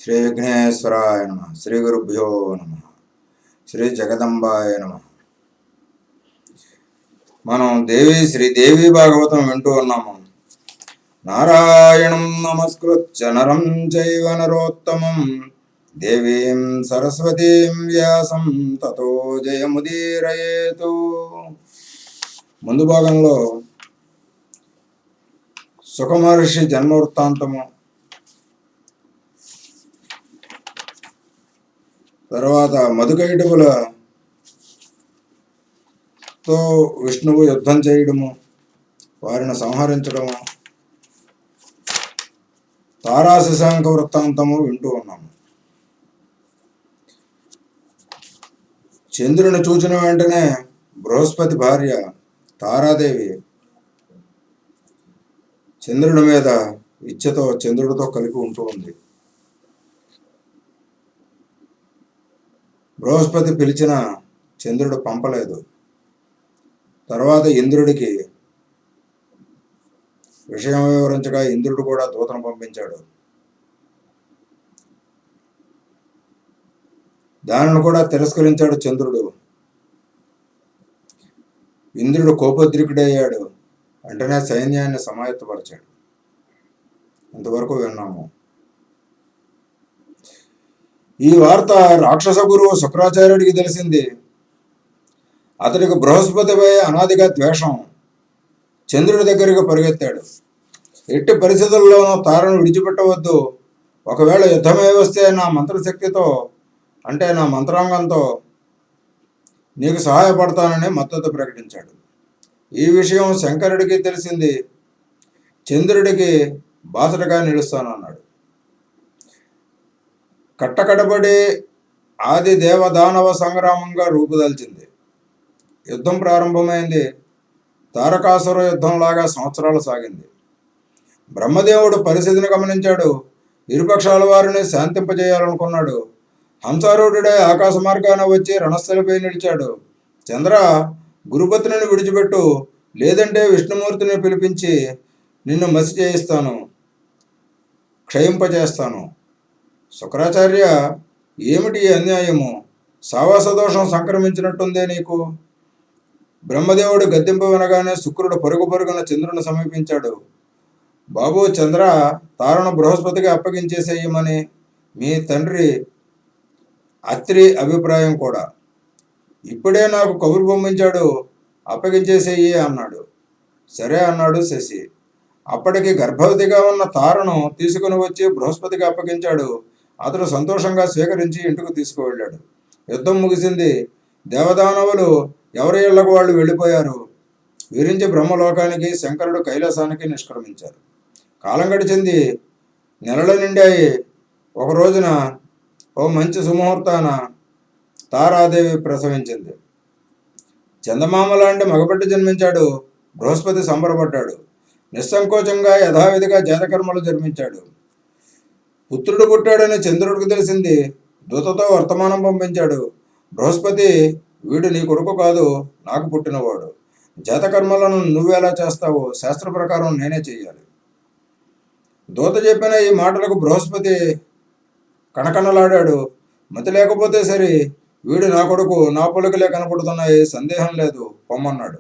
శ్రీ విఘ్నేశ్వరాయ నమ. శ్రీ గురుభ్యో నమ. శ్రీ జగదంబాయ నమ. మనం శ్రీదేవి భాగవతం వింటూ ఉన్నాము. నారాయణం నమస్కృత్య నరం చైవ నరోత్తమం దేవీం సరస్వతీం వ్యాసం తతో జయముదీరయేతు. ముందు భాగంలో సుఖమహర్షి జన్మ వృత్తాంతము, తర్వాత మధుకైటవులతో విష్ణువు యుద్ధం చేయడము, వారిని సంహరించడము, తారాశశాంక వృత్తాంతము వింటూ ఉన్నాము. చంద్రుని చూచిన వెంటనే బృహస్పతి భార్య తారాదేవి చంద్రుడి మీద ఇచ్చతో చంద్రుడితో కలిపి ఉంటూ ఉంది. బృహస్పతి పిలిచిన చంద్రుడు పంపలేదు. తర్వాత ఇంద్రుడికి విషయం వివరించగా ఇంద్రుడు కూడా దూతను పంపించాడు. దానిని కూడా తిరస్కరించాడు చంద్రుడు. ఇంద్రుడు కోపోద్రికుడయ్యాడు. వెంటనే సైన్యాన్ని సమాయత్తపరిచాడు. ఇంతవరకు విన్నాము. ఈ వార్త రాక్షస గురువు శుక్రాచార్యుడికి తెలిసింది. అతడికి బృహస్పతిపై అనాదిగా ద్వేషం. చంద్రుడి దగ్గరికి పరిగెత్తాడు. ఎట్టి పరిస్థితుల్లోనూ తారను విడిచిపెట్టవద్దు. ఒకవేళ యుద్ధమే వస్తే నా మంత్రశక్తితో, అంటే నా మంత్రాంగంతో నీకు సహాయపడతానని మద్దతు ప్రకటించాడు. ఈ విషయం శంకరుడికి తెలిసింది. చంద్రుడికి బాసటగా నిలుస్తానన్నాడు. కట్టకడబడి ఆది దేవదానవ సంగ్రామంగా రూపుదాల్చింది. యుద్ధం ప్రారంభమైంది. తారకాసుర యుద్ధంలాగా సంవత్సరాలు సాగింది. బ్రహ్మదేవుడు పరిస్థితిని గమనించాడు. ఇరుపక్షాల వారిని శాంతింపజేయాలనుకున్నాడు. హంసారూఢుడే ఆకాశ మార్గాన వచ్చి రణస్థలిపై నిలిచాడు. చంద్ర, గురుపత్నిని విడిచిపెట్టు, లేదంటే విష్ణుమూర్తిని పిలిపించి నిన్ను మసి చేయిస్తాను, క్షయింపజేస్తాను. శుక్రాచార్య, ఏమిటి ఈ అన్యాయము? సావాస దోషం సంక్రమించినట్టుందే నీకు. బ్రహ్మదేవుడు గద్దెంపు వినగానే శుక్రుడు పరుగున చంద్రుని సమీపించాడు. బాబు చంద్ర, తారను బృహస్పతికి అప్పగించేసేయమని మీ తండ్రి అత్రి అభిప్రాయం కూడా. ఇప్పుడే నాకు కబురు పంపించాడు, అప్పగించేసేయి అన్నాడు. సరే అన్నాడు శశి. అప్పటికి గర్భవతిగా ఉన్న తారను తీసుకుని వచ్చి బృహస్పతికి అప్పగించాడు. అతడు సంతోషంగా స్వీకరించి ఇంటికి తీసుకువెళ్ళాడు. యుద్ధం ముగిసింది. దేవదానవులు ఎవరి ఇళ్లకు వాళ్ళు వెళ్ళిపోయారు. వీరించి బ్రహ్మలోకానికి, శంకరుడు కైలాసానికి నిష్క్రమించారు. కాలం గడిచింది. నెలలు నిండాయి. ఒక రోజున ఓ మంచి సుముహూర్తాన తారాదేవి ప్రసవించింది. చందమామ లాంటి మగబిడ్డ జన్మించాడు. బృహస్పతి సంబరపడ్డాడు. నిస్సంకోచంగా యథావిధిగా జాతకర్మలు జరిపించాడు. పుత్రుడు పుట్టాడని చంద్రుడికి తెలిసింది. దూతతో వర్తమానం పంపించాడు. బృహస్పతి, వీడు నీ కొడుకు కాదు, నాకు పుట్టినవాడు. జాతకర్మలను నువ్వెలా చేస్తావో శాస్త్ర ప్రకారం నేనే చెయ్యాలి. దూత చెప్పిన ఈ మాటలకు బృహస్పతి కణకణలాడాడు. మతి లేకపోతే సరి, వీడు నా కొడుకు, నా పొలికలే కనపడుతున్నాయి, సందేహం లేదు, పొమ్మన్నాడు.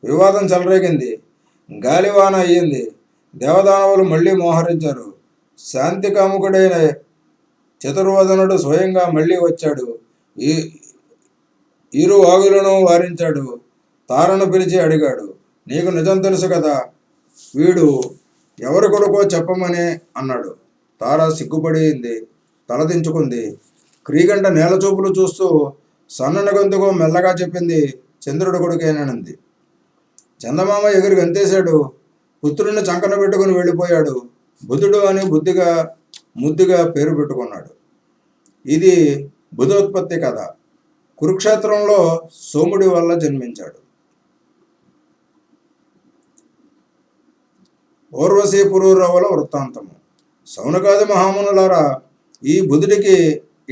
వివాదం చెలరేగింది. గాలివాన అయ్యింది. దేవదానవులు మళ్ళీ మోహరించారు. శాంతి కాముకుడైన చతుర్వదనుడు స్వయంగా మళ్ళీ వచ్చాడు. ఇరు వాగులను వారించాడు. తారను పిలిచి అడిగాడు, నీకు నిజం తెలుసు కదా, వీడు ఎవరి కొడుకో చెప్పమని అన్నాడు. తార సిగ్గుపడింది, తలదించుకుంది. క్రీగంట నేల చూపులు చూస్తూ సన్నని గొంతుకు మెల్లగా చెప్పింది, చంద్రుడి కొడుకేనంది. చందమామ ఎగిరి గంతేశాడు. పుత్రుడిని చంకన పెట్టుకుని వెళ్ళిపోయాడు. బుధుడు అని ముద్దుగా పేరు పెట్టుకున్నాడు. ఇది బుధోత్పత్తి కథ. కురుక్షేత్రంలో సోముడి వల్ల జన్మించాడు. ఊర్వశీ పురూరవుల వృత్తాంతము. శౌనకాది మహామునులారా, ఈ బుధుడికి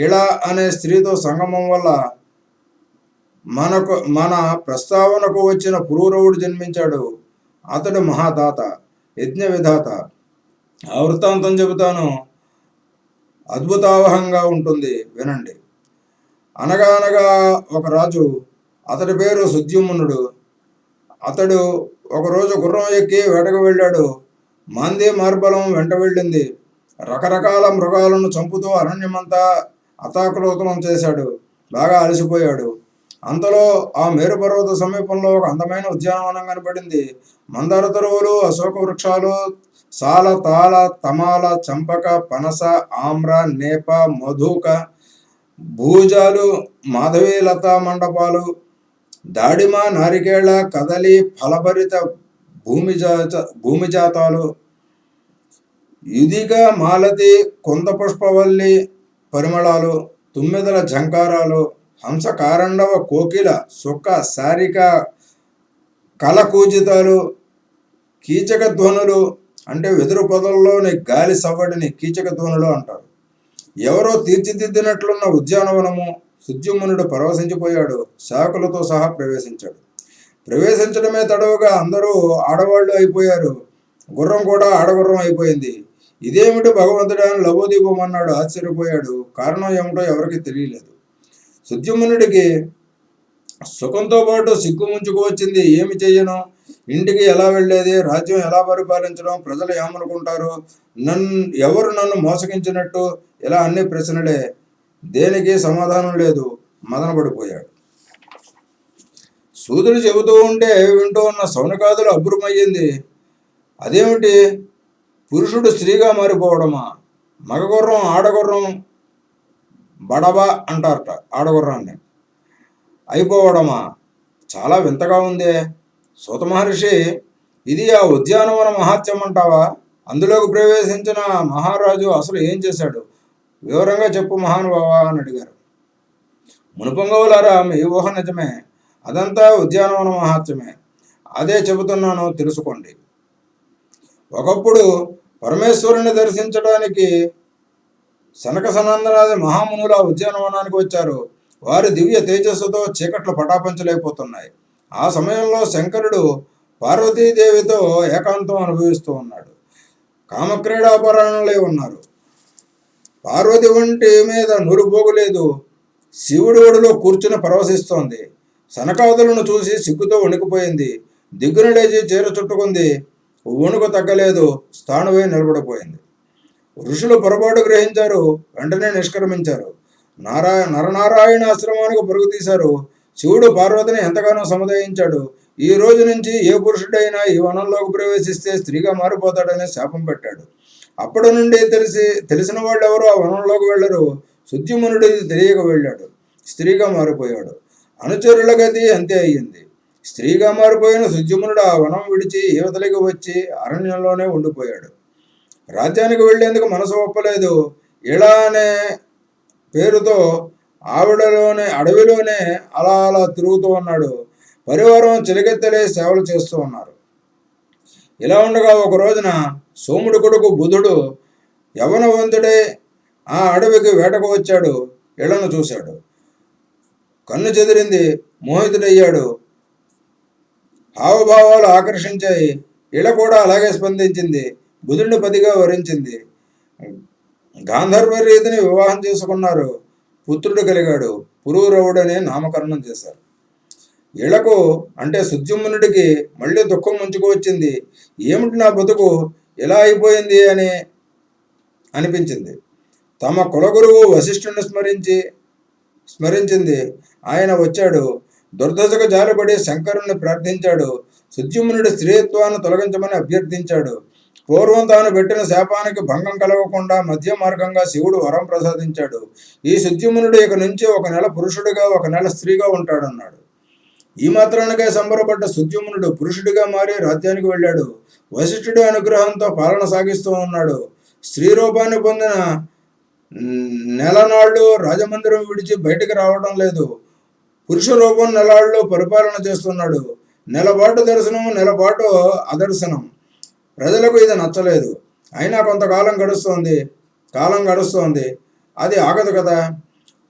ఇళ అనే స్త్రీతో సంగమం వల్ల మన ప్రస్తావనకు వచ్చిన పురూరవుడు జన్మించాడు. అతడు మహాదాత, యజ్ఞ విధాత. ఆ వృత్తాంతం చెబుతాను. అద్భుతావహంగా ఉంటుంది, వినండి. అనగానగా ఒక రాజు, అతడి పేరు సుద్యుమ్నుడు. అతడు ఒకరోజు గుర్రం ఎక్కి వేటకు వెళ్ళాడు. మంది మార్బలం వెంట వెళ్ళింది. రకరకాల మృగాలను చంపుతూ అరణ్యమంతా అతాకులోతనం చేశాడు. బాగా అలసిపోయాడు. అంతలో ఆ మేరుపర్వత సమీపంలో ఒక అందమైన ఉద్యానవనం కనపడింది. మందార తరువులు, అశోక వృక్షాలు, సాల, తాళ, తమాల, చంపక, పనస, ఆమ్ర, నేప, మధుక, భూజాలు, మాధవీ లతా మండపాలు, దాడిమ, నారికేళ, కదలి, ఫలభరిత భూమిజాతాలు, యుదిగ, మాలతి, కుందపుష్పవల్లి పరిమళాలు, తుమ్మెదల ఝంకారాలు, హంస, కారండవ, కోకిల, సుక్క, సారిక, కలకూజితాలు, కీచక ధ్వనులు, అంటే వెదురు పొదల్లోని గాలి సవ్వడిని కీచక ధ్వనులు అంటారు. ఎవరో తీర్చిదిద్దినట్లున్న ఉద్యానవనము. సుద్యుమ్నుడు పరవశించిపోయాడు. శాకులతో సహా ప్రవేశించాడు. ప్రవేశించడమే తడవుగా అందరూ ఆడవాళ్లు అయిపోయారు. గుర్రం కూడా ఆడగుర్రం అయిపోయింది. ఇదేమిటి భగవంతుడా అని లబోదీపమన్నాడు. ఆశ్చర్యపోయాడు. కారణం ఏమిటో ఎవరికి తెలియలేదు. సుద్యుమ్నుడికి సుఖంతో పాటు సిగ్గు ముంచుకు వచ్చింది. ఏమి చెయ్యను, ఇంటికి ఎలా వెళ్ళేది, రాజ్యం ఎలా పరిపాలించడం, ప్రజలు ఏమనుకుంటారు, ఎవరు నన్ను మోసగించినట్టు, ఇలా అన్ని ప్రశ్నలే. దేనికి సమాధానం లేదు. మదనపడిపోయాడు. సూదుడు చెబుతూ ఉంటే వింటూ ఉన్న సౌనకాదులు అబ్బురమయ్యింది. అదేమిటి, పురుషుడు స్త్రీగా మారిపోవడమా? మగగుర్రం ఆడగుర్రం బడబా అంటారట ఆడగుర్రాన్ని అయిపోవడమా? చాలా వింతగా ఉందే. సూత మహర్షి, ఇది ఆ ఉద్యానవన మహాత్యం అంటావా? అందులోకి ప్రవేశించిన మహారాజు అసలు ఏం చేశాడు? వివరంగా చెప్పు మహానుభావా అని అడిగారు. మునుపొంగవులారా, మీ ఊహ నిజమే. అదంతా ఉద్యానవన మహాత్యమే. అదే చెబుతున్నాను, తెలుసుకోండి. ఒకప్పుడు పరమేశ్వరుని దర్శించడానికి సనక సనందనాది మహామునులు ఆ ఉద్యానవనానికి వచ్చారు. వారి దివ్య తేజస్సుతో చీకట్లు పటాపంచలైపోతున్నాయి. ఆ సమయంలో శంకరుడు పార్వతీదేవితో ఏకాంతం అనుభవిస్తూ ఉన్నాడు. కామక్రీడాపరాణులై ఉన్నారు. పార్వతి ఒంటి మీద నురుబోగులేదు. శివుడి ఒడిలో కూర్చుని పరవశిస్తోంది. సనకాదులను చూసి సిగ్గుతో వణికిపోయింది. దిగ్గున లేచి చీర చుట్టుకుంది. వణుకు తగ్గలేదు. స్థాణువై నిలబడిపోయింది. ఋషులు పొరపాటు గ్రహించారు. వెంటనే నిష్క్రమించారు. నరనారాయణ ఆశ్రమానికి పరుగు తీశారు. శివుడు పార్వతిని ఎంతగానో సముదాయించాడు. ఈ రోజు నుంచి ఏ పురుషుడైనా ఈ వనంలోకి ప్రవేశిస్తే స్త్రీగా మారిపోతాడని శాపం పెట్టాడు. అప్పటి నుండి తెలిసిన వాళ్ళు ఎవరు ఆ వనంలోకి వెళ్ళరు. సుద్యుమ్నుడు తెలియక వెళ్ళాడు. స్త్రీగా మారిపోయాడు. అనుచరుల గతి అంతే అయ్యింది. స్త్రీగా మారిపోయిన సుద్యుమ్నుడు ఆ వనం విడిచి యువతలకి వచ్చి అరణ్యంలోనే ఉండిపోయాడు. రాజ్యానికి వెళ్లేందుకు మనసు ఒప్పలేదు. ఇలా అనే పేరుతో అడవిలోనే అలా అలా తిరుగుతూ ఉన్నాడు. పరివారం చిలికెత్తలే సేవలు చేస్తూ ఉన్నారు. ఇలా ఉండగా ఒక రోజున సోముడి కొడుకు బుధుడు యవనవంతుడే ఆ అడవికి వేటకు వచ్చాడు. ఇళ్లను చూశాడు. కన్ను చెదిరింది. మోహితుడయ్యాడు. హావభావాలు ఆకర్షించాయి. ఇళ కూడా అలాగే స్పందించింది. బుధుడిని పతిగా వరించింది. గాంధర్వ రీతిని వివాహం చేసుకున్నారు. పుత్రుడు కలిగాడు. పురూరవుడని నామకరణం చేశారు. ఇళ్లకు అంటే సుద్యుమ్నుడికి మళ్ళీ దుఃఖం ముంచుకు వచ్చింది. ఏమిటి నా బతుకు ఇలా అయిపోయింది అని అనిపించింది. తమ కులగురువు వశిష్ఠుని స్మరించింది. ఆయన వచ్చాడు. దుర్దశకు జాలిపడి శంకరుణ్ణి ప్రార్థించాడు. సుద్యుమ్నుడి స్త్రీత్వాన్ని తొలగించమని అభ్యర్థించాడు. పూర్వం తాను పెట్టిన శాపానికి భంగం కలగకుండా మధ్య మార్గంగా శివుడు వరం ప్రసాదించాడు. ఈ సుద్యుమ్నుడు ఇక నుంచి ఒక నెల పురుషుడిగా ఒక నెల స్త్రీగా ఉంటాడన్నాడు. ఈ మాత్రానికే సంబరపడ్డ సుద్యుమ్నుడు పురుషుడిగా మారి రాజ్యానికి వెళ్ళాడు. వశిష్ఠుడి అనుగ్రహంతో పాలన సాగిస్తూ ఉన్నాడు. స్త్రీ రూపాన్ని పొందిన నెలనాళ్ళు రాజమందిరం విడిచి బయటికి రావడం లేదు. పురుష రూపం నెలాళ్ళు పరిపాలన చేస్తున్నాడు. నెలపాటు దర్శనం, నెలపాటు అదర్శనం. ప్రజలకు ఇది నచ్చలేదు. అయినా కొంతకాలం కాలం గడుస్తోంది. అది ఆగదు కదా.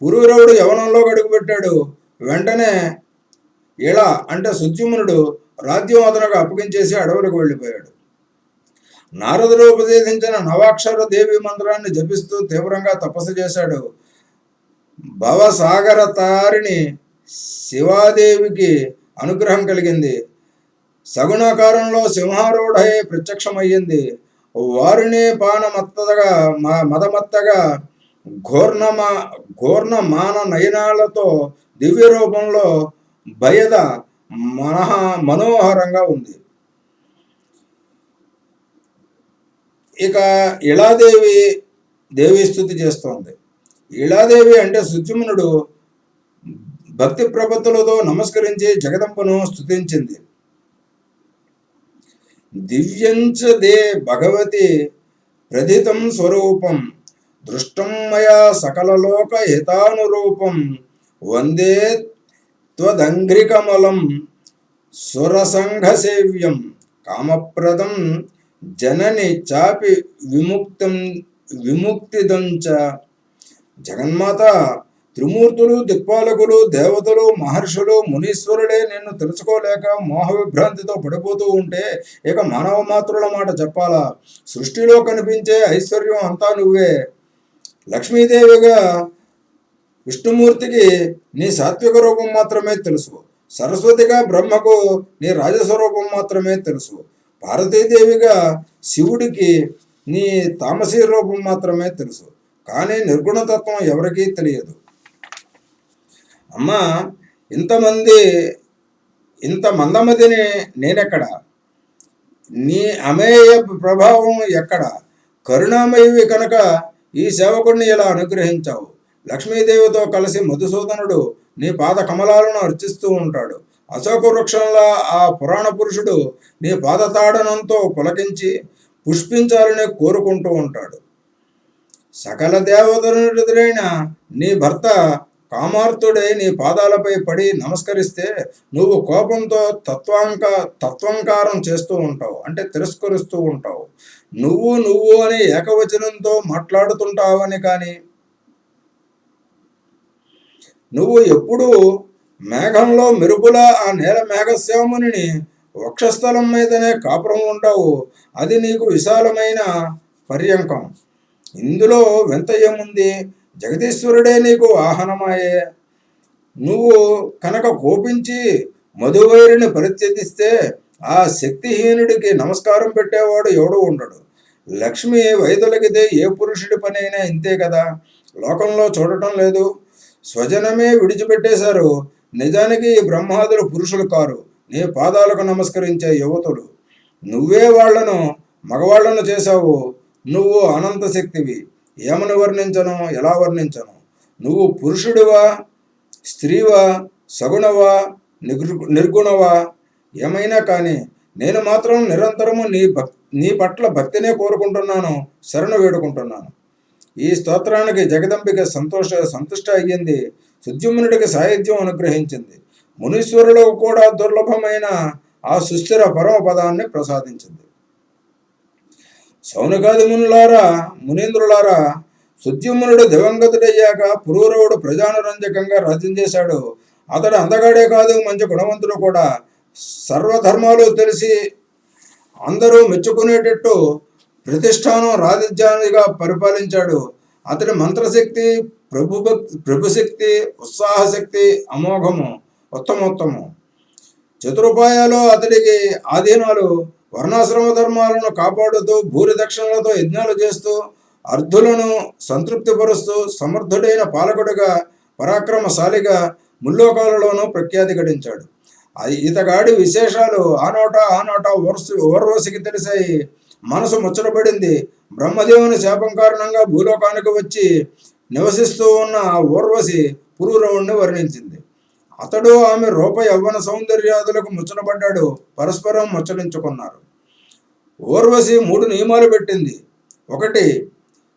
పురూరవుడు యవనంలో అడుగుపెట్టాడు. వెంటనే ఇలా అంటే సుద్యుమ్నుడు రాజ్యం అతనుకు అప్పగించేసి అడవులకు వెళ్ళిపోయాడు. నారదుడు ఉపదేశించిన నవాక్షర దేవి మంత్రాన్ని జపిస్తూ తీవ్రంగా తపస్సు చేశాడు. భవసాగర తారిణి శివాదేవికి అనుగ్రహం కలిగింది. సగుణాకారంలో సింహారూఢై ప్రత్యక్షమయ్యింది. వారిని మదమత్తగా ఘోర్ణ మాన నయనాలతో దివ్య రూపంలో భయద మనోహరంగా ఉంది. ఇక ఇళాదేవి దేవి స్థుతి చేస్తోంది. ఇళాదేవి అంటే సుజుమ్నుడు భక్తి ప్రపత్తులతో నమస్కరించి జగదంబను స్తుతించింది. దివ్యంచ దే భగవతి ప్రథితం స్వరూపం దృష్టం మయా సకలలోక హితానురూపం వందే త్వదంఘ్రికమలం సురసంఘసేవ్యం కామప్రదం జనని చాపి విముక్తిదంచ. జగన్మాత, త్రిమూర్తులు, దిక్పాలకులు, దేవతలు, మహర్షులు, మునీశ్వరులే నిన్ను తెలుసుకోలేక మోహ విభ్రాంతితో పడిపోతూ ఉంటే ఇక మానవ మాత్రుల మాట చెప్పాలా? సృష్టిలో కనిపించే ఐశ్వర్యం అంతా నువ్వే. లక్ష్మీదేవిగా విష్ణుమూర్తికి నీ సాత్విక రూపం మాత్రమే తెలుసు. సరస్వతిగా బ్రహ్మకు నీ రాజస్వరూపం మాత్రమే తెలుసు. పార్వతీదేవిగా శివుడికి నీ తామసీ రూపం మాత్రమే తెలుసు. కానీ నిర్గుణతత్వం ఎవరికీ తెలియదు. అమ్మా, ఇంత మందమతిని నేనెక్కడ? నీ అమేయ ప్రభావం ఎక్కడ? కరుణామయివి కనుక ఈ సేవకుడిని ఇలా అనుగ్రహించావు. లక్ష్మీదేవితో కలిసి మధుసూదనుడు నీ పాద కమలాలను అర్చిస్తూ ఉంటాడు. అశోక వృక్షంలో ఆ పురాణ పురుషుడు నీ పాదతాడనంతో పులకించి పుష్పించాలని కోరుకుంటూ ఉంటాడు. సకల దేవతనుడైన నీ భర్త కామార్తుడై నీ పాదాలపై పడి నమస్కరిస్తే నువ్వు కోపంతో తత్వంకారం చేస్తూ ఉంటావు, అంటే తిరస్కరిస్తూ ఉంటావు. నువ్వు అని ఏకవచనంతో మాట్లాడుతుంటావని. కానీ నువ్వు ఎప్పుడూ మేఘంలో మెరుపుల ఆ నేల మేఘశ్యాముని వక్షస్థలం మీదనే కాపురం ఉంటావు. అది నీకు విశాలమైన పర్యంకం. ఇందులో వింత ఏముంది? జగదీశ్వరుడే నీకు వాహనమాయే. నువ్వు కనుక కోపించి మధువైరిని పరిత్యజిస్తే ఆ శక్తిహీనుడికి నమస్కారం పెట్టేవాడు ఎవడు ఉండడు. లక్ష్మి వైదొలగితే ఏ పురుషుడి పనైనా ఇంతే కదా. లోకంలో చూడటం లేదు. స్వజనమే విడిచిపెట్టేశారు. నిజానికి ఈ బ్రహ్మాదులు పురుషులు కారు, నీ పాదాలకు నమస్కరించే యువతులు. నువ్వే వాళ్లను మగవాళ్లను చేశావు. నువ్వు అనంత శక్తివి. ఏమని వర్ణించను, ఎలా వర్ణించను? నువ్వు పురుషుడివా, స్త్రీవా, సగుణవా, నిర్గుణవా, ఏమైనా కానీ నేను మాత్రం నిరంతరము నీ పట్ల భక్తినే కోరుకుంటున్నాను, శరణు వేడుకుంటున్నాను. ఈ స్తోత్రానికి జగదంబిక సంతుష్ట అయ్యింది. సుద్యుమ్నుడికి సాహిత్యం అనుగ్రహించింది. మునీశ్వరులకు కూడా దుర్లభమైన ఆ సుస్థిర పరమపదాన్ని ప్రసాదించింది. శౌనకాది మునీంద్రులారా, సుద్యుమ్నుడు దివంగతుడయ్యాక పురూరవుడు ప్రజానురంజకంగా రాజ్యం చేశాడు. అతడు అందగాడే కాదు, మంచి గుణవంతుడు కూడా. సర్వధర్మాలు తెలిసి అందరూ మెచ్చుకునేటట్టు ప్రతిష్టానం రాజధానిగా పరిపాలించాడు. అతడి మంత్రశక్తి, ప్రభుశక్తి, ఉత్సాహశక్తి అమోఘము, ఉత్తమోత్తము. చతురుపాయాలు అతడికి ఆధీనాలు. వర్ణాశ్రమ ధర్మాలను కాపాడుతూ భూరి దక్షిణలతో యజ్ఞాలు చేస్తూ అర్ధులను సంతృప్తిపరుస్తూ సమర్థుడైన పాలకుడిగా, పరాక్రమశాలిగా ముల్లోకాలలోనూ ప్రఖ్యాతి గడించాడు. ఇతగాడి విశేషాలు ఆ నోట ఓర్వశికి తెలిసాయి. మనసు ముచ్చటపడింది. బ్రహ్మదేవుని శాపం కారణంగా భూలోకానికి వచ్చి నివసిస్తూ ఉన్న ఓర్వశి పురూరవుణ్ణి వర్ణించింది. అతడు ఆమె రూప యవ్వన సౌందర్యాదులకు ముచ్చటపడ్డాడు. పరస్పరం ముచ్చటించుకున్నారు. ఓర్వశి 3 నియమాలు పెట్టింది. 1,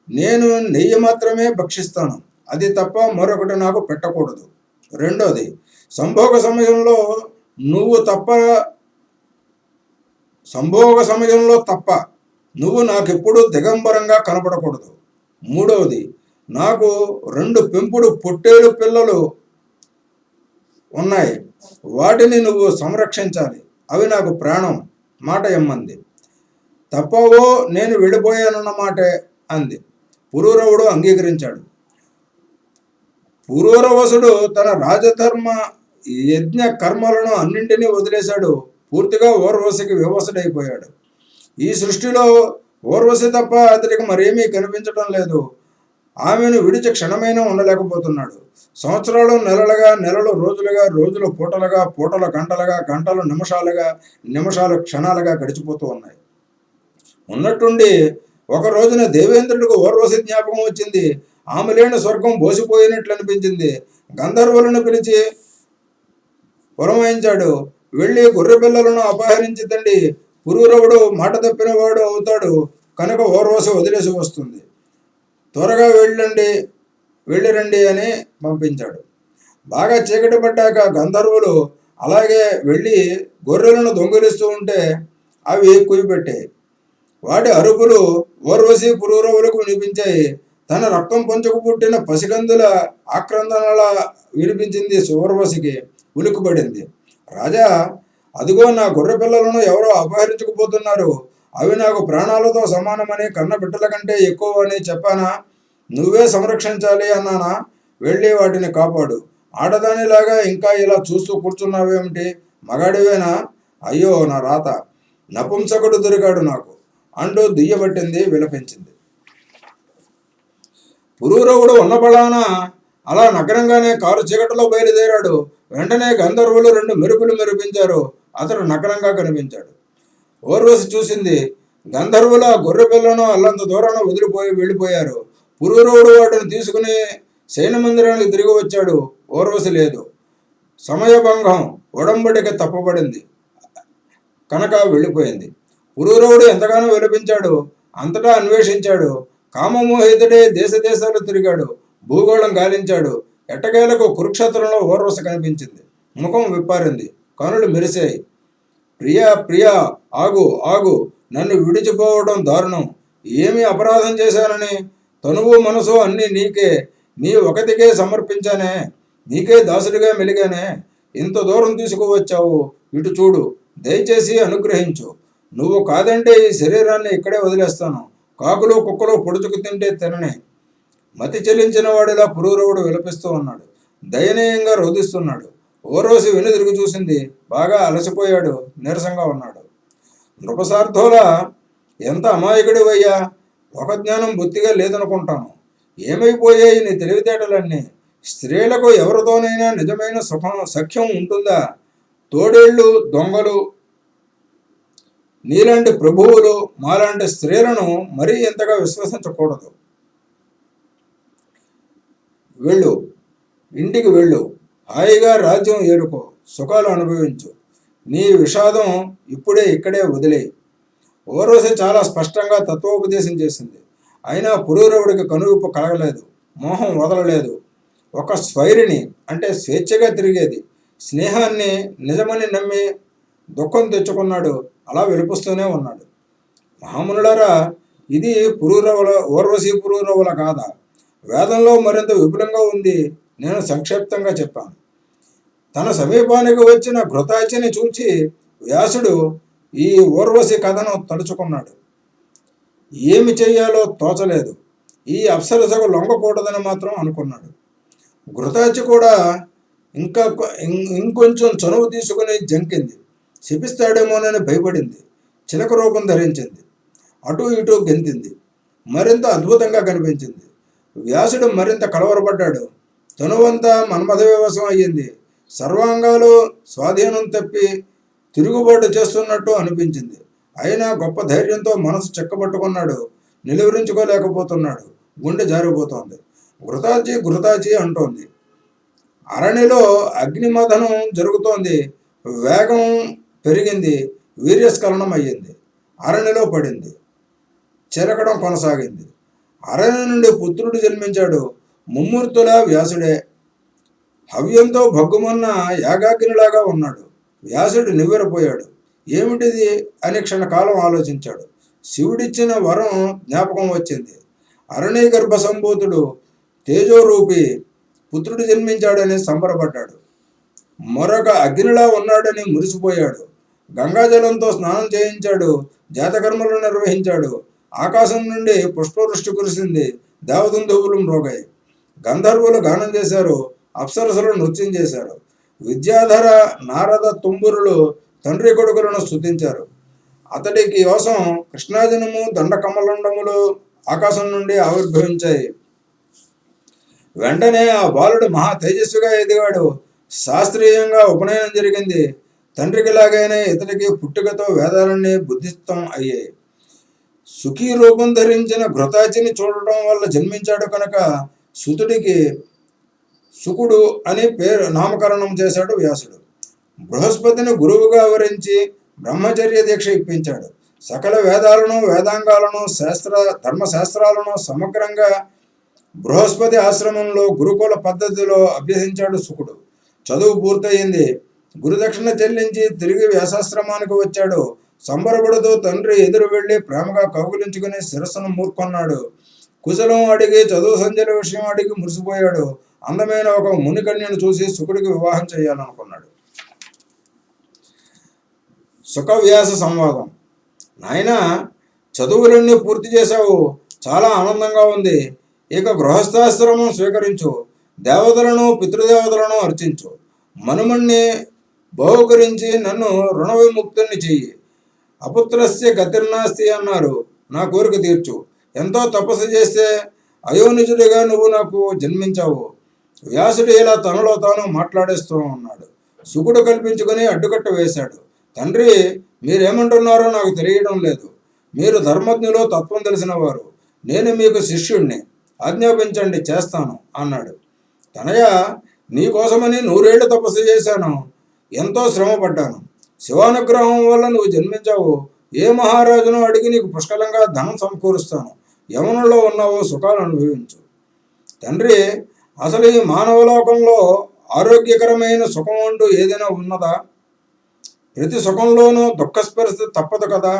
నేను నెయ్యి మాత్రమే భక్షిస్తాను, అది తప్ప మరొకటి నాకు పెట్టకూడదు. 2, సంభోగ సమయంలో తప్ప నువ్వు నాకెప్పుడు దిగంబరంగా కనపడకూడదు. 3, నాకు 2 పెంపుడు పొట్టేలు పిల్లలు ఉన్నాయి, వాటిని నువ్వు సంరక్షించాలి, అవి నాకు ప్రాణం, మాట ఇమ్మంది. తప్పవో నేను వెళ్ళిపోయానన్నమాటే అంది. పురూరవుడు అంగీకరించాడు. పురూరవసుడు తన రాజధర్మ యజ్ఞ కర్మలను అన్నింటినీ వదిలేశాడు. పూర్తిగా ఊర్వశికి వివసుడైపోయాడు. ఈ సృష్టిలో ఊర్వశి తప్ప అతడికి మరేమీ కనిపించడం లేదు. ఆమెను విడిచి క్షణమైనా ఉండలేకపోతున్నాడు. సంవత్సరాలు నెలలుగా, నెలలు రోజులుగా, రోజులు పూటలుగా, పూటలు గంటలుగా, గంటలు నిమిషాలుగా, నిమిషాలు క్షణాలుగా గడిచిపోతూ ఉన్నాయి. ఉన్నట్టుండి ఒక రోజున దేవేంద్రుడికి ఊర్వశి జ్ఞాపకం వచ్చింది. ఆమె లేని స్వర్గం బోసిపోయినట్లు అనిపించింది. గంధర్వులను పిలిచి పురమాయించాడు. వెళ్ళి గొర్రె పిల్లలను అపహరించి తండి. పురూరవుడు మాట తప్పినవాడు అవుతాడు కనుక ఊర్వశి వదిలేసి వస్తుంది. త్వరగా వెళ్ళిరండి అని పంపించాడు. బాగా చీకటి పడ్డాక గంధర్వులు అలాగే వెళ్ళి గొర్రెలను దొంగిలిస్తూ ఉంటే అవి కుయిపెట్టాయి. వాటి అరుపులు ఊర్వశి పురూరవులకు వినిపించాయి. తన రక్తం పంచుకు పుట్టిన పసికందుల ఆక్రందనల వినిపించింది. ఊర్వశికి ఉలిక్కుపడింది. రాజా, అదిగో నా గొర్రె పిల్లలను ఎవరో అపహరించుకుపోతున్నారు. అవి నాకు ప్రాణాలతో సమానమని, కన్న బిడ్డల కంటే ఎక్కువ అని చెప్పానా? నువ్వే సంరక్షించాలి అన్నానా? వెళ్ళి వాటిని కాపాడు. ఆడదానిలాగా ఇంకా ఇలా చూస్తూ కూర్చున్నావేమిటి? మగాడివేనా? అయ్యో నా రాత, నపుంసకుడు దొరికాడు నాకు అంటూ దుయ్యబట్టింది, విలపించింది. పురూరవుడు ఉన్నబడాన అలా నగరంగానే కారు చీకటిలో బయలుదేరాడు. వెంటనే గంధర్వులు 2 మెరుపులు మెరిపించారు. అతడు నగ్నంగా కనిపించాడు. ఊర్వశి చూసింది. గంధర్వుల గొర్రె పిల్లను అల్లంత దూరాన వెళ్ళిపోయారు. పురూరవుడు వాటిని తీసుకుని సైన్య మందిరానికి తిరిగి వచ్చాడు. ఊర్వశి లేదు. సమయభంగం, ఒడంబడిక తప్పబడింది కనుక వెళ్ళిపోయింది. పురూరవుడు ఎంతగానో విలపించాడు. అంతటా అన్వేషించాడు. కామమోహితుడే దేశాలు తిరిగాడు. భూగోళం గాలించాడు. ఎట్టకేలకు కురుక్షేత్రంలో ఊర్వశి కనిపించింది. ముఖం విప్పారింది. కనులు మెరిశాయి. ప్రియా ప్రియా, ఆగు ఆగు, నన్ను విడిచిపోవడం దారుణం. ఏమి అపరాధం చేశానని? తనువు మనసు అన్నీ నీకే, నీ ఒకటికే సమర్పించానే. నీకే దాసుడిగా మెలిగానే. ఇంత దూరం తీసుకువచ్చావు. ఇటు చూడు, దయచేసి అనుగ్రహించు. నువ్వు కాదంటే ఈ శరీరాన్ని ఇక్కడే వదిలేస్తాను. కాకులు కుక్కలు పొడుచుకు తింటే తిననే. మతి చెల్లించిన వాడిలా పురూరవుడు విలపిస్తూ ఉన్నాడు. దయనీయంగా రోధిస్తున్నాడు. ఊర్వశి వెనుదిరిగి చూసింది. బాగా అలసిపోయాడు. నీరసంగా ఉన్నాడు. నృపసార్థోలా, ఎంత అమాయకుడివయ్యా! ఒక జ్ఞానం బొత్తిగా లేదనుకుంటాను. ఏమైపోయాయి నీ తెలివితేటలన్నీ? స్త్రీలకు ఎవరితోనైనా నిజమైన సఖ్యం ఉంటుందా? తోడేళ్ళు, దొంగలు, నీలాంటి ప్రభువులు, మాలాంటి స్త్రీలను మరీ ఎంతగా విశ్వసించకూడదు. వెళ్ళు, ఇంటికి వెళ్ళు. హాయిగా రాజ్యం ఏలుకో, సుఖాలు అనుభవించు. నీ విషాదం ఇక్కడే వదిలేయి. ఊర్వశి చాలా స్పష్టంగా తత్వోపదేశం చేసింది. అయినా పురూరవుడికి కనువిప్పు కలగలేదు. మోహం వదలలేదు. ఒక స్వైరిణి అంటే స్వేచ్ఛగా తిరిగేది. స్నేహాన్ని నిజమని నమ్మి దుఃఖం తెచ్చుకున్నాడు. అలా వెలుపుస్తూనే ఉన్నాడు. మహామునులారా, ఇది ఊర్వశి పురూరవుల గాథ. వేదంలో మరింత విపులంగా ఉంది. నేను సంక్షిప్తంగా చెప్పాను. తన సమీపానికి వచ్చిన ఘృతాచిని చూచి వ్యాసుడు ఈ ఊర్వశి కథను తలుచుకున్నాడు. ఏమి చెయ్యాలో తోచలేదు. ఈ అప్సరసకు లొంగకూడదని మాత్రం అనుకున్నాడు. ఘృతాచి కూడా ఇంకొంచెం చనువు తీసుకుని జంకింది. శపిస్తాడేమోనని భయపడింది. చిలక రూపం ధరించింది. అటు ఇటు గెంతింది. మరింత అద్భుతంగా కనిపించింది. వ్యాసుడు మరింత కలవరపడ్డాడు. తనువంతా మన్మథ వివశం అయ్యింది. సర్వాంగాలు స్వాధీనం తప్పి తిరుగుబాటు చేస్తున్నట్టు అనిపించింది. అయినా గొప్ప ధైర్యంతో మనసు చెక్కబట్టుకున్నాడు. నిలువరించుకోలేకపోతున్నాడు. గుండె జారిపోతోంది. ఘృతాచి అంటోంది. అరణిలో అగ్నిమథనం జరుగుతోంది. వేగం పెరిగింది. వీర్యస్ఖలనం అయ్యింది. అరణిలో పడింది. చిలకడం కొనసాగింది. అరణి నుండి పుత్రుడు జన్మించాడు. ముమ్మూర్తుల వ్యాసుడే. హవ్యంతో భగ్గుమన్న యాగాగ్నిలాగా ఉన్నాడు. వ్యాసుడు నివ్వెరపోయాడు. ఏమిటిది అని క్షణకాలం ఆలోచించాడు. శివుడిచ్చిన వరం జ్ఞాపకం వచ్చింది. అరణి గర్భ సంభూతుడు తేజోరూపి పుత్రుడు జన్మించాడని సంబరపడ్డాడు. మరొక అగ్నిలా ఉన్నాడని మురిసిపోయాడు. గంగాజలంతో స్నానం చేయించాడు, జాతకర్మలు నిర్వహించాడు. ఆకాశం నుండి పుష్పవృష్టి కురిసింది, దేవదందువులు మ్రోగాయి, గంధర్వులు గానం చేశారు, అప్సరసులు నృత్యం చేశారు. విద్యాధర నారద తుంబురులు తండ్రి కొడుకులను స్తుతించారు. అతడికి కోసం కృష్ణాజనము దండకమలండములు ఆకాశం నుండి ఆవిర్భవించాయి. వెంటనే ఆ బాలుడు మహా తేజస్విగా ఎదిగాడు. శాస్త్రీయంగా ఉపనయనం జరిగింది. తండ్రికి లాగానే ఇతడికి పుట్టుకతో వేదాలన్నీ బుద్ధిస్తం అయ్యాయి. సుఖీ రూపం ధరించిన ఘృతాచిని చూడటం వల్ల జన్మించాడు కనుక సుతుడికి సుకుడు అని పేరు నామకరణం చేశాడు వ్యాసుడు. బృహస్పతిని గురువుగా వరించి బ్రహ్మచర్య దీక్ష ఇప్పించాడు. సకల వేదాలను, వేదాంగాలను, ధర్మశాస్త్రాలను సమగ్రంగా బృహస్పతి ఆశ్రమంలో గురుకుల పద్ధతిలో అభ్యసించాడు సుకుడు. చదువు పూర్తయింది. గురుదక్షిణ చెల్లించి తిరిగి వ్యాసాశ్రమానికి వచ్చాడు. సంబరపడుతూ తండ్రి ఎదురు వెళ్లి ప్రేమగా కౌగులించుకుని శిరస్సును మూర్కొన్నాడు. కుశలం అడిగి, చదువు సంధ్యల విషయం అడిగి మురిసిపోయాడు. అందమైన ఒక మునికన్యను చూసి సుకుడికి వివాహం చేయాలనుకున్నాడు. సుఖవ్యాస సంవాదం. నాయనా, చదువులన్నీ పూర్తి చేశావు, చాలా ఆనందంగా ఉంది. ఇక గృహస్థాశ్రమం స్వీకరించు. దేవతలను, పితృదేవతలను అర్చించు. మనుమణ్ణి బహుకరించి నన్ను రుణ విముక్తుని చెయ్యి. అపుత్రస్య గతిర్నాస్తి అన్నారు. నా కోరిక తీర్చు. ఎంతో తపస్సు చేస్తే అయోనిజుడిగా నువ్వు నాకు జన్మించావు. వ్యాసుడు ఇలా తనలో తాను మాట్లాడేస్తూ ఉన్నాడు. సుకుడు కల్పించుకుని అడ్డుకట్ట వేశాడు. తండ్రి, మీరేమంటున్నారో నాకు తెలియడం లేదు. మీరు ధర్మజ్ఞులు, తత్వం తెలిసిన వారు. నేను మీకు శిష్యుణ్ణి. ఆజ్ఞాపించండి, చేస్తాను అన్నాడు. తనయ, నీకోసమని 100 ఏళ్ళు తపస్సు చేశాను. ఎంతో శ్రమపడ్డాను. శివానుగ్రహం వల్ల నువ్వు జన్మించావు. ఏ మహారాజును అడిగి నీకు పుష్కలంగా ధనం సమకూరుస్తాను. యవనంలో ఉన్నావో సుఖాలు అనుభవించు. తండ్రి, అసలు ఈ మానవలోకంలో ఆరోగ్యకరమైన సుఖం అంటూ ఏదైనా ఉన్నదా? ప్రతి సుఖంలోనూ దుఃఖస్పర్శ తప్పదు కదా.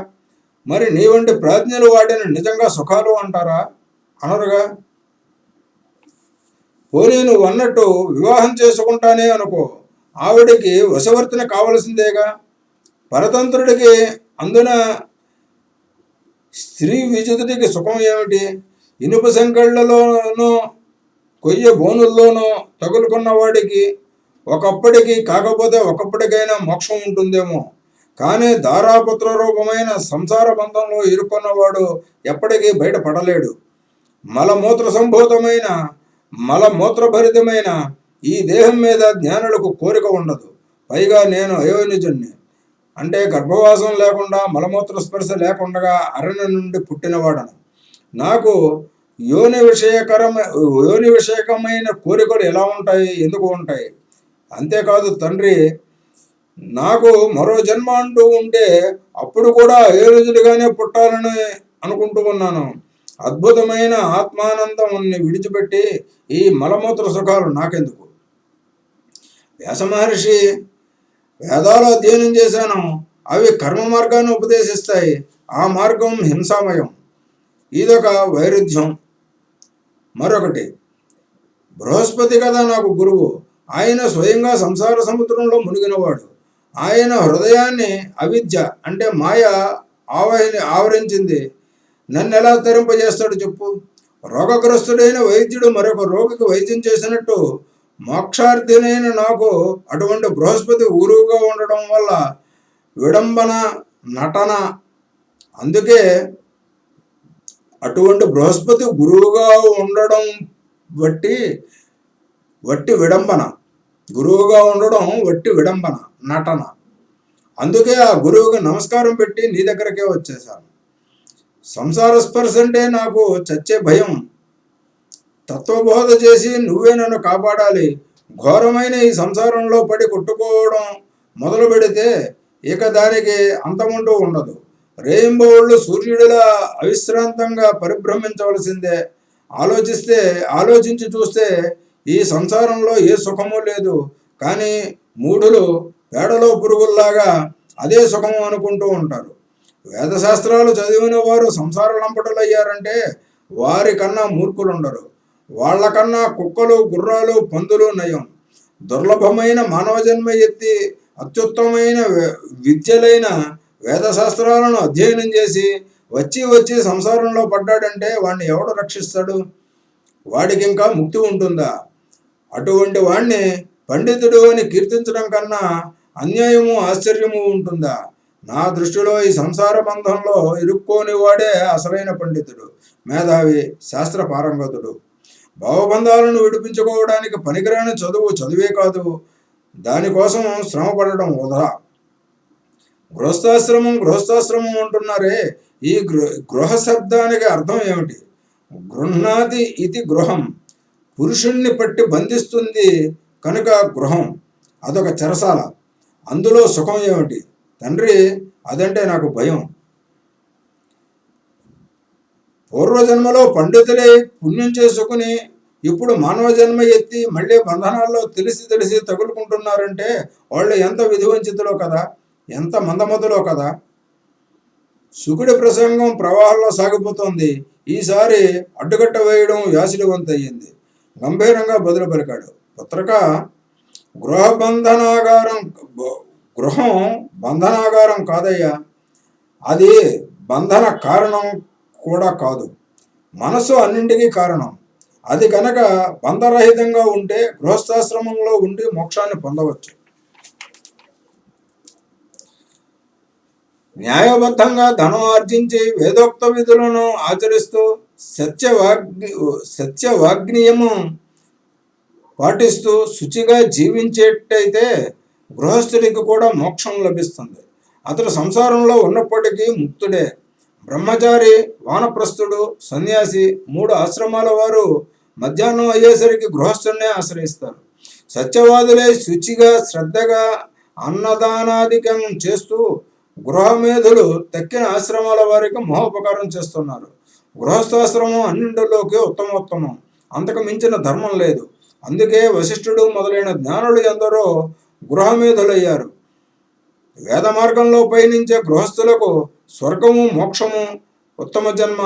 మరి నీ వంటి ప్రాజ్ఞులు వాటిని నిజంగా సుఖాలు అంటారా? అనరుగా. పోనీ నువ్వు అన్నట్టు వివాహం చేసుకుంటానే అనుకో, ఆవిడికి వశవర్తిని కావలసిందేగా. పరతంత్రుడికి అందున స్త్రీ విజితుడికి సుఖం ఏమిటి? ఇనుప సంకెళ్లలోనూ కొయ్య బోనుల్లోనూ తగులుకున్న వాడికి ఒకప్పటికి కాకపోతే ఒకప్పటికైనా మోక్షం ఉంటుందేమో. కానీ ధారాపుత్ర రూపమైన సంసార బంధంలో ఇరుక్కున్నవాడు ఎప్పటికీ బయటపడలేడు. మలమూత్రభరితమైన ఈ దేహం మీద జ్ఞానులకు కోరిక ఉండదు. పైగా నేను అయోనిజుణ్ణి, అంటే గర్భవాసం లేకుండా మలమూత్ర స్పర్శ లేకుండా అరణ్య నుండి పుట్టినవాడను. నాకు యోని విషయకమైన కోరికలు ఎలా ఉంటాయి, ఎందుకు ఉంటాయి? అంతేకాదు తండ్రి, నాకు మరో జన్మ అంటూ ఉంటే అప్పుడు కూడా అయోనిజుడిగానే పుట్టాలని అనుకుంటూ ఉన్నాను. అద్భుతమైన ఆత్మానందం విడిచిపెట్టి ఈ మలమూత్ర సుఖాలు నాకెందుకు? వ్యాస మహర్షి, వేదాలు అధ్యయనం చేశాను. అవి కర్మ మార్గాన్ని ఉపదేశిస్తాయి. ఆ మార్గం హింసామయం. ఇదొక వైరుధ్యం. మరొకటి, బృహస్పతి కదా నాకు గురువు. ఆయన స్వయంగా సంసార సముద్రంలో మునిగినవాడు. ఆయన హృదయాన్ని అవిద్య అంటే మాయ ఆవరించింది. నన్ను ఎలా తరింపజేస్తాడు చెప్పు? రోగగ్రస్తుడైన వైద్యుడు మరొక రోగికి వైద్యం చేసినట్టు మోక్షార్థినైన నాకు అటువంటి బృహస్పతి గురువుగా ఉండడం వల్ల విడంబన, నటన. అందుకే అటువంటి బృహస్పతి గురువుగా ఉండడం వట్టి విడంబన, గురువుగా ఉండడం వట్టి విడంబన, నటన. అందుకే ఆ గురువుకి నమస్కారం పెట్టి నీ దగ్గరకే వచ్చేసాను. సంసార స్పర్శ అంటే నాకు చచ్చే భయం. తత్వబోధ చేసి నువ్వే నన్ను కాపాడాలి. ఘోరమైన ఈ సంసారంలో పడి కొట్టుకోవడం మొదలు పెడితే ఇక దానికి అంతముంటూ ఉండదు. రేయింబవళ్ళు సూర్యుడిలా అవిశ్రాంతంగా పరిభ్రమించవలసిందే. ఆలోచించి చూస్తే ఈ సంసారంలో ఏ సుఖము లేదు. కానీ మూఢులు పేడలో పురుగుల్లాగా అదే సుఖము అనుకుంటూ ఉంటారు. వేదశాస్త్రాలు చదివిన వారు సంసార లంపటులయ్యారంటే వారి కన్నా మూర్ఖులుండరు. వాళ్లకన్నా కుక్కలు, గుర్రాలు, పందులు నయం. దుర్లభమైన మానవ జన్మ ఎత్తి అత్యుత్తమైన విద్యలైన వేదశాస్త్రాలను అధ్యయనం చేసి వచ్చి వచ్చి సంసారంలో పడ్డాడంటే వాడిని ఎవడు రక్షిస్తాడు? వాడికి ఇంకా ముక్తి ఉంటుందా? అటువంటి వాణ్ణి పండితుడు అని కీర్తించడం కన్నా అన్యాయము ఆశ్చర్యము ఉంటుందా? నా దృష్టిలో ఈ సంసార బంధంలో ఇరుక్కోని వాడే అసలైన పండితుడు, మేధావి, శాస్త్ర పారంగతుడు. భావబంధాలను విడిపించుకోవడానికి పనికిరాని చదువు చదివే కాదు, దానికోసం శ్రమ పడడం వృధా. గృహస్థాశ్రమం అంటున్నారే, ఈ గృహ శబ్దానికి అర్థం ఏమిటి? గృహ్ణాది ఇది గృహం, పురుషుణ్ణి పట్టి బంధిస్తుంది కనుక గృహం. అదొక చెరసాల. అందులో సుఖం ఏమిటి? తండ్రి, అదంటే నాకు భయం. పూర్వజన్మలో పండితులే పుణ్యం చేసుకుని ఇప్పుడు మానవ జన్మ ఎత్తి మళ్ళీ బంధనాల్లో తెలిసి తగులుకుంటున్నారంటే వాళ్ళు ఎంత విధివంచితులో కదా, ఎంత మందమతులో కదా. శుకుడి ప్రసంగం ప్రవాహంలో సాగిపోతోంది. ఈసారి అడ్డుకట్ట వేయడం వ్యాసుడి వంతయ్యింది. గంభీరంగా బదులు పలికాడు. పుత్రక, గృహం బంధనాగారం కాదయ్యా, అది బంధన కారణం కూడా కాదు. మనసు అన్నింటికీ కారణం. అది కనుక బంధరహితంగా ఉంటే గృహస్థాశ్రమంలో ఉండి మోక్షాన్ని పొందవచ్చు. న్యాయబద్ధంగా ధనం ఆర్జించి వేదోక్త విధులను ఆచరిస్తూ సత్యవాగ్నియమం పాటిస్తూ శుచిగా జీవించేటైతే గృహస్థుడికి కూడా మోక్షం లభిస్తుంది. అతడు సంసారంలో ఉన్నప్పటికీ ముక్తుడే. బ్రహ్మచారి, వానప్రస్థుడు, సన్యాసి 3 ఆశ్రమాల వారు మధ్యాహ్నం అయ్యేసరికి గృహస్థుడినే ఆశ్రయిస్తారు. సత్యవాదులే శుచిగా శ్రద్ధగా అన్నదానాధికం చేస్తూ గృహమేధులు తక్కిన ఆశ్రమాల వారికి మహోపకారం చేస్తున్నారు. గృహస్థాశ్రమం అన్నింటిలోకి ఉత్తమోత్తమం, అంతకు మించిన ధర్మం లేదు. అందుకే వశిష్ఠుడు మొదలైన జ్ఞానులు ఎందరో గృహమేధులయ్యారు. వేద మార్గంలో పయనించే గృహస్థులకు స్వర్గము, మోక్షము, ఉత్తమ జన్మ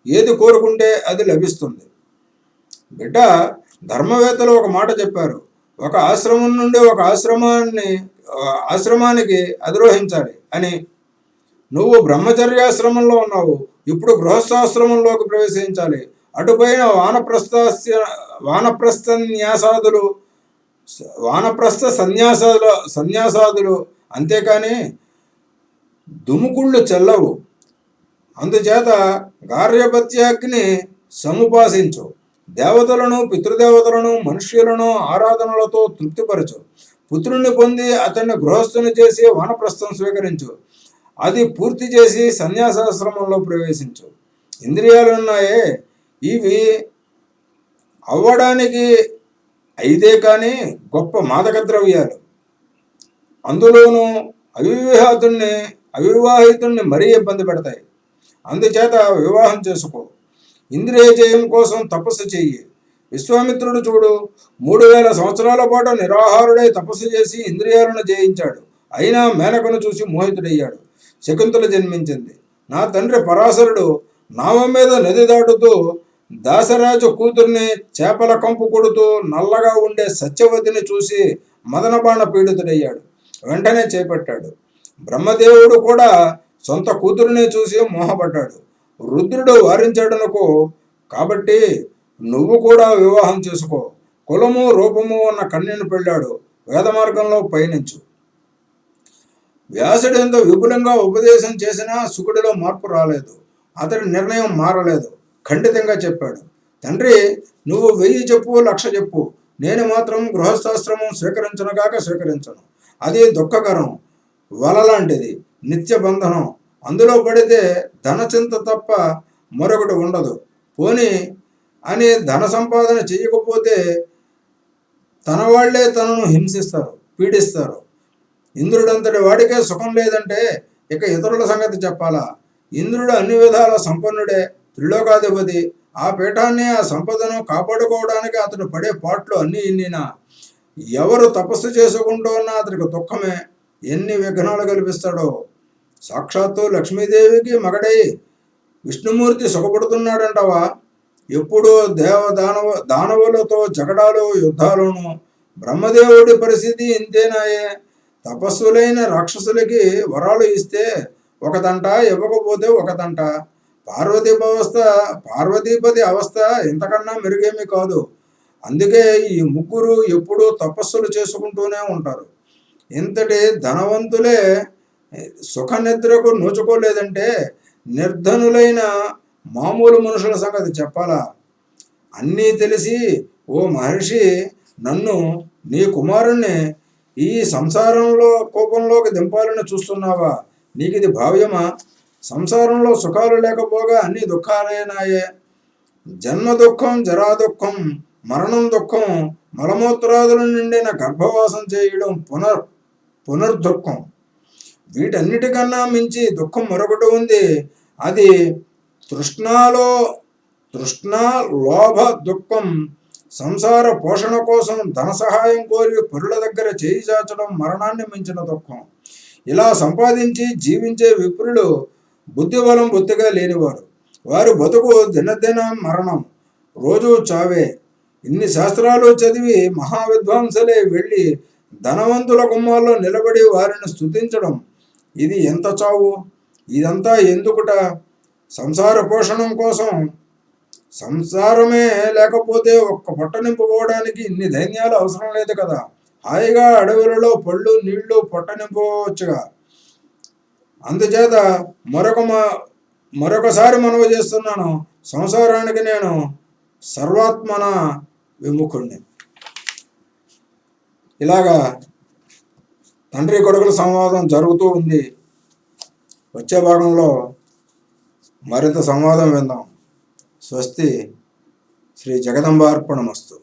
ఏది కోరుకుంటే అది లభిస్తుంది. బిడ్డ, ధర్మవేత్తలు ఒక మాట చెప్పారు. ఒక ఆశ్రమం నుండి ఒక ఆశ్రమానికి అధిరోహించాలి అని. నువ్వు బ్రహ్మచర్యాశ్రమంలో ఉన్నావు, ఇప్పుడు గృహస్థాశ్రమంలోకి ప్రవేశించాలి. అటుపైన వానప్రస్థ సన్యాసాదులు అంతేకాని దుముకుళ్ళు చెల్లవు. అందుచేత గార్యపత్యాగ్ని సముపాసించు. దేవతలను, పితృదేవతలను, మనుష్యులను ఆరాధనలతో తృప్తిపరచు. పుత్రుణ్ణి పొంది అతన్ని గృహస్థుని చేసి వానప్రస్థం స్వీకరించు. అది పూర్తి చేసి సన్యాసాశ్రమంలో ప్రవేశించు. ఇంద్రియాలున్నాయే, ఇవి అవ్వడానికి అయిదే కానీ గొప్ప మాదక ద్రవ్యాలు. అందులోనూ అవివాహితుణ్ణి మరీ ఇబ్బంది పెడతాయి. అందుచేత వివాహం చేసుకో. ఇంద్రియ జయం కోసం తపస్సు చెయ్యి. విశ్వామిత్రుడు చూడు, 3000 సంవత్సరాల పాటు నిరాహారుడై తపస్సు చేసి ఇంద్రియాలను జయించాడు. అయినా మేనకను చూసి మోహితుడయ్యాడు. శకుంతల జన్మించింది. నా తండ్రి పరాశరుడు నావ మీద నది దాటుతూ దాసరాజు కూతుర్ని చేపల కంపు కొడుతూ నల్లగా ఉండే సత్యవతిని చూసి మదనబాణ పీడితుడయ్యాడు. వెంటనే చేపట్టాడు. బ్రహ్మదేవుడు కూడా సొంత కూతురునే చూసి మోహపడ్డాడు. రుద్రుడు వారించాడనుకో. కాబట్టి నువ్వు కూడా వివాహం చేసుకో. కులము, రూపము ఉన్న కన్యను పెళ్ళాడు. వేద మార్గంలో పయనించు. వ్యాసుడు ఎంతో విపులంగా ఉపదేశం చేసినా శుకుడిలో మార్పు రాలేదు. అతడి నిర్ణయం మారలేదు. ఖండితంగా చెప్పాడు. తండ్రి, నువ్వు 1000 చెప్పు, 1,00,000 చెప్పు, నేను మాత్రం గృహస్థాశ్రమం స్వీకరించను. అది దుఃఖకరం, వలలాంటిది, నిత్య బంధనం. అందులో పడితే ధనచింత తప్ప మరొకటి ఉండదు. పోనీ అని ధన సంపాదన చేయకపోతే తన వాళ్లే తనను హింసిస్తారు, పీడిస్తారు. ఇంద్రుడంతటి వాడికే సుఖం లేదంటే ఇక ఇతరుల సంగతి చెప్పాలా? ఇంద్రుడు అన్ని విధాల సంపన్నుడే, త్రిలోకాధిపతి. ఆ పీఠాన్ని, ఆ సంపదను కాపాడుకోవడానికి అతడు పడే పాట్లు అన్నీ ఇన్నినా. ఎవరు తపస్సు చేసుకుంటూ ఉన్నా అతడికి దుఃఖమే. ఎన్ని విఘ్నాలు కల్పిస్తాడో. సాక్షాత్తు లక్ష్మీదేవికి మగడై విష్ణుమూర్తి సుఖపడుతున్నాడంటావా? ఎప్పుడూ దానవులతో జగడాలు, యుద్ధాలును. బ్రహ్మదేవుడి పరిస్థితి ఇంతేనాయే. తపస్సులైన రాక్షసులకి వరాలు ఇస్తే ఒకదంట, ఇవ్వకపోతే ఒకదంట. పార్వతీపతి అవస్థ ఇంతకన్నా మెరుగేమీ కాదు. అందుకే ఈ ముగ్గురు ఎప్పుడూ తపస్సులు చేసుకుంటూనే ఉంటారు. ఇంతటి ధనవంతులే సుఖనిద్రకు నోచుకోలేదంటే నిర్ధనులైన మామూలు మనుషుల సంగతి చెప్పాలా? అన్నీ తెలిసి ఓ మహర్షి నన్ను, నీ కుమారుణ్ణి ఈ సంసారంలో కోపంలోకి దింపాలని చూస్తున్నావా? నీకు ఇది భావ్యమా? సంసారంలో సుఖాలు లేకపోగా అన్ని దుఃఖాలేనాయే. జన్మ దుఃఖం, జరా దుఃఖం, మరణం దుఃఖం, మలమూత్రాదుల నిండిన గర్భవాసం చేయడం పునర్దుఃఖం. వీటన్నిటికన్నా మించి దుఃఖం మరొకటి ఉంది. అది తృష్ణ, లోభ దుఃఖం. సంసార పోషణ కోసం ధన సహాయం కోరి పరుల దగ్గర చేయి చాచడం మరణాన్ని మించిన దుఃఖం. ఇలా సంపాదించి జీవించే విప్రులు బుద్ధిబలం బొత్తిగా లేనివారు. వారి బతుకు దినదిన మరణం, రోజు చావే. ఇన్ని శాస్త్రాలు చదివి మహావిద్వాంసులే వెళ్ళి ధనవంతుల గుమ్మాల్లో నిలబడి వారిని స్తుతించడం, ఇది ఎంత చావు! ఇదంతా ఎందుకుట? సంసార పోషణం కోసం. సంసారమే లేకపోతే ఒక్క పొట్ట నింపుకోవడానికి ఇన్ని ధైన్యాలు అవసరం లేదు కదా. హాయిగా అడవులలో పళ్ళు నీళ్లు పొట్ట నింపుకోవచ్చుగా. అందుచేత మరొకసారి మనవి చేస్తున్నాను, సంసారానికి నేను సర్వాత్మన విముఖుణ్ణి. ఇలాగా తండ్రి కొడుకుల సంవాదం జరుగుతూ ఉంది. వచ్చే భాగంలో మరింత సంవాదం విందాం. స్వస్తి. శ్రీ జగదంబార్పణమస్తు.